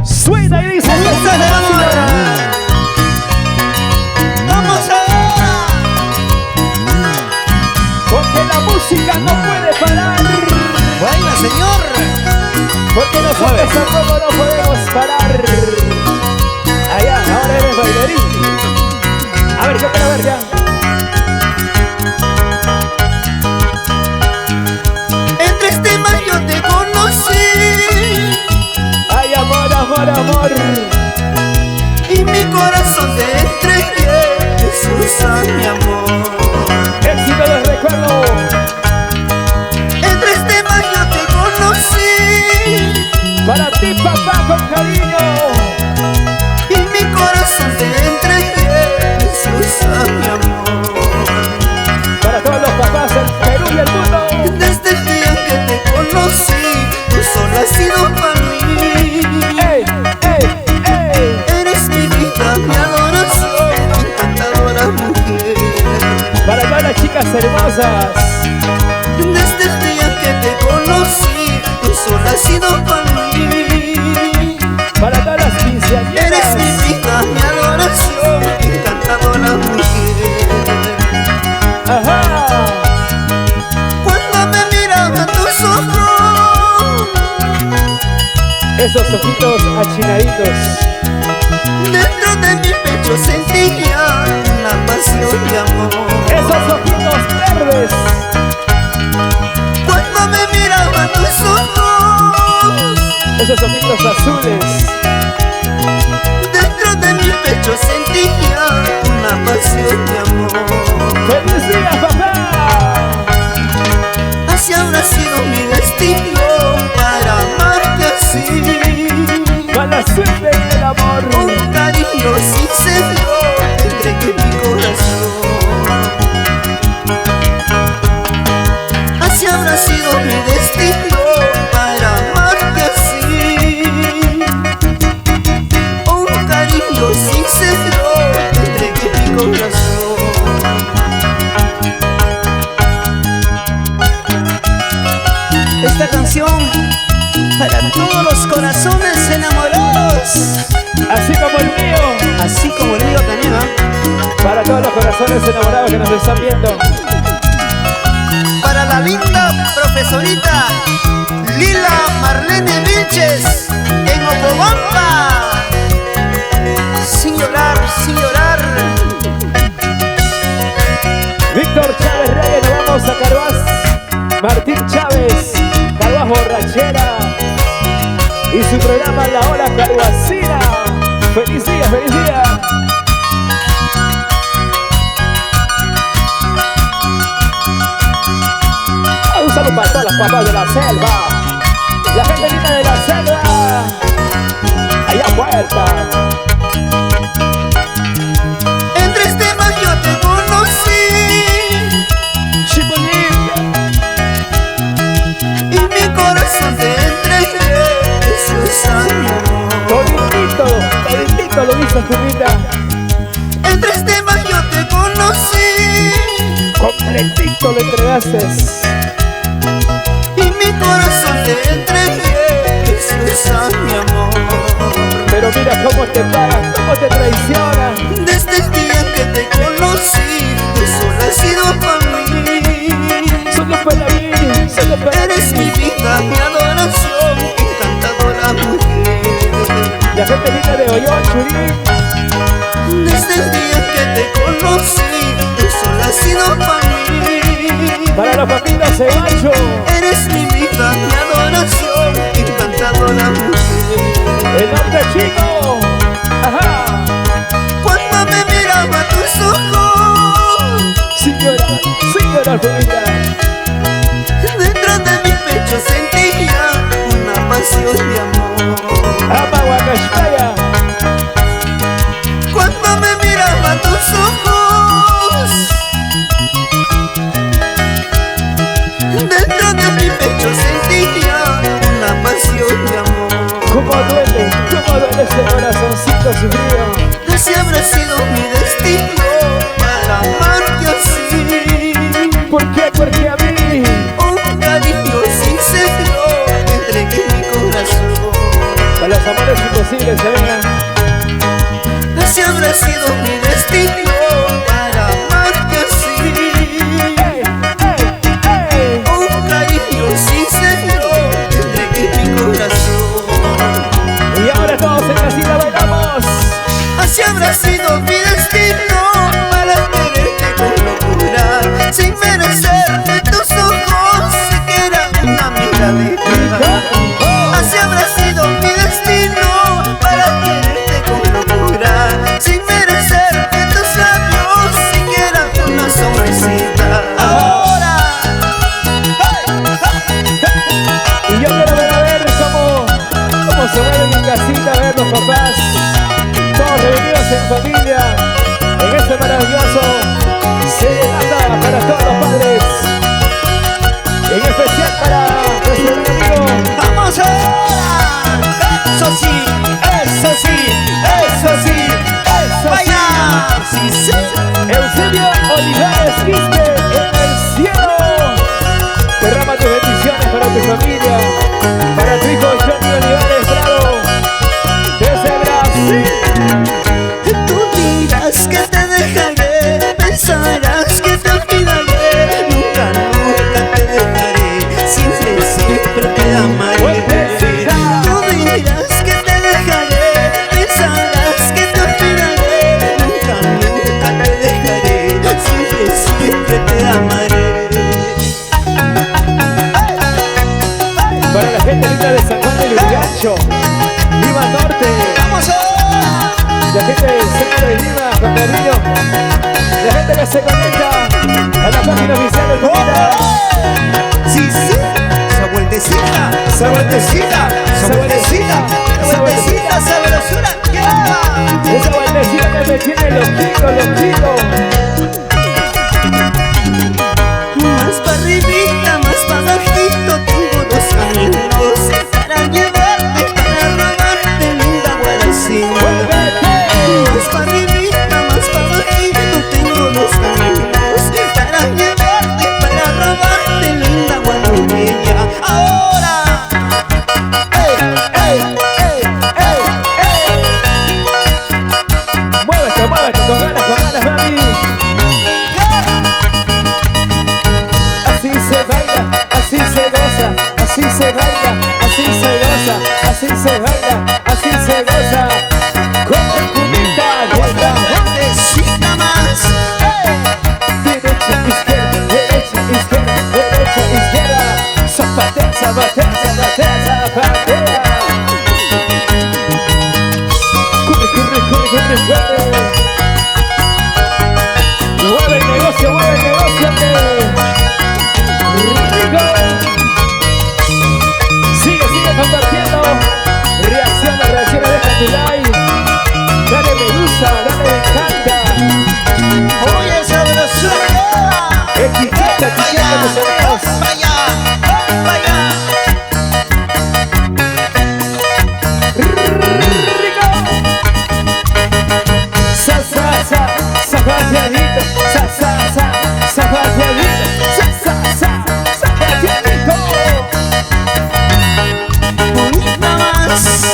Suena y dice: vamos ahora, porque la música no puede parar. baila señor, Porque nosotros tampoco no podemos parar. Allá, ahora eres bailarín. A ver, yo quiero ver ya. entre este mar yo te conocí Ay, amor, amor, amor. y mi corazón te entregué, Jesús a mi amor. Éxito de recuerdo. Entre este mar yo te conocí Para ti, papá, con cariño. y mi corazón te entregué, Jesús a mi amor. Para todos los papás del Perú y el mundo. Desde el día que te conocí, tú solo has sido para mí. ¡Ey, ey, ey! Eres mi vida, mi adoración, encantadora mujer. Para todas las chicas hermosas. Desde el día que te conocí, tú solo has sido para mí. Para todas las quinceañeras. Eres mi vida, mi adoración, encantadora mujer. Ajá. Cuando me miraba tus ojos, Esos ojitos achinaditos. dentro de mi pecho sentía una pasión de amor. Esos ojitos verdes. Cuando me miraba tus ojos, Esos ojitos azules. dentro de mi pecho sentía una pasión de amor. ¡Feliz día, papá! Así habrá sido mi destino para amarte así. Con la suerte y el amor. Un cariño sincero te entregué mi corazón. Así habrá sido mi destino para amarte así. Un cariño sincero te entregué mi corazón. Esta canción para todos los corazones enamorados, Así como el mío. así como el mío también, ¿ah? Para todos los corazones enamorados que nos están viendo. Para la linda profesorita Lila Marlene Vilches en Ocobamba. Sin llorar, sin llorar. Víctor Chávez Reyes, nos vamos a Carvás. Martín Chávez, Carvás Borrachera. Y su programa La Hora Carvacina. ¡Feliz día, feliz día! Un saludo para todas las papás de la selva. La gente linda de la selva. Allá vuelta. Entre este mar yo te conocí Chibolín. y mi corazón te entregué, Jesús a mi amor. Toditito lo hizo tu vida. Entre este mar yo te conocí Completito lo entregaste. y mi corazón te entregué, Jesús a mi amor. Pero mira cómo te pagan, cómo te traicionan. Desde el día que te conocí, tú solo has sido para mí. Solo para mí, solo para Eres mi vida, mi adoración, encantadora mujer. la gente linda de Ollón, Churín. Desde el día que te conocí, tú solo has sido para mí. Para los papitas de macho. Eres mi vida, mi adoración, encantadora mujer. El norte chico. Ajá. Cuando me miraba a tus ojos, Sin llorar tu vida. dentro de mi pecho sentía una pasión de amor. Ama Huacachaya. Cuando me miraba a tus ojos, dentro de mi pecho sentía una pasión de amor. Cómo duele ese corazoncito sufrido. Así habrá sido mi destino para amarte así. ¿Por qué? Porque a mí Un cariño sincero te entregué mi corazón. A los amores imposibles se vengan. Así habrá sido mi destino para amarte así. Un cariño sincero te entregué mi corazón. Y ahora todos en casita bailamos. Así habrá sido mi destino para quererte con locura, sin merecerte tus ojos, siquiera una miradita. Así habrá sido mi destino para quererte con locura, sin merecerte tus labios, siquiera una sonrisita. Ahora, y yo quiero ver cómo se mueven en casita, a ver los papás, todos reunidos en familia, en este maravilloso serenata para todos los padres, en especial para nuestro amigo. vamos ahora. Eso sí, eso sí, eso sí, Eso vaya. Sí, sí. Eusebio Olivares Quispe en el cielo. Derrama tus bendiciones para tu familia, para tu hijo Johnny Olivares Bravo, desde Brasil. Tú dirás que te dejaré, pensarás que te olvidaré. Nunca, nunca te dejaré, siempre, siempre te amaré. Tú dirás que te dejaré, pensarás que te olvidaré. Nunca, nunca te dejaré, siempre, siempre te amaré. Para la gente linda de San Juan del Urigancho, Lima Norte, ¡Vamos ahora! la gente del centro de Lima, con cariño, la gente que se conecta a la página oficial del Comita. Sí, sí, esa vueltecita, esa vueltecita, esa vueltecita, esa vueltecita, sabrosura, ¡yeah! Esa vueltecita que me tiene loquito, loquito. Más para arribita, más para bajito, tengo dos caminos para llevarte, para robarte, linda Guaracina. Más para arribita, más para bajito, tengo dos caminos para llevarte, para robarte, linda guadalupeña. Ahora, ¡ey, ey, ey, ey, ey! Muévete, muévete, con ganas, mami. Así se baila, así se goza, así se baila, así se goza, así se baila, así se goza. Con Comita, vuelta, Vueltecita más, derecha, izquierda, derecha, izquierda, derecha, izquierda. Zapatea, zapatea, zapatea, zapatea. Corre, corre, corre, corre, corre. Mueve el negocio, que rico. Sigue, sigue compartiendo. Reacciona, reacciona, deja tu like. Dale me gusta, dale me encanta. oye sabrosura, Etiqueta, etiqueta tus amigos. vaya, vaya. Rico. Sa, sa, sa, zapateadito. Sa, sa, sa, zapateadito. Sa, sa, sa, zapateadito. Bonita más.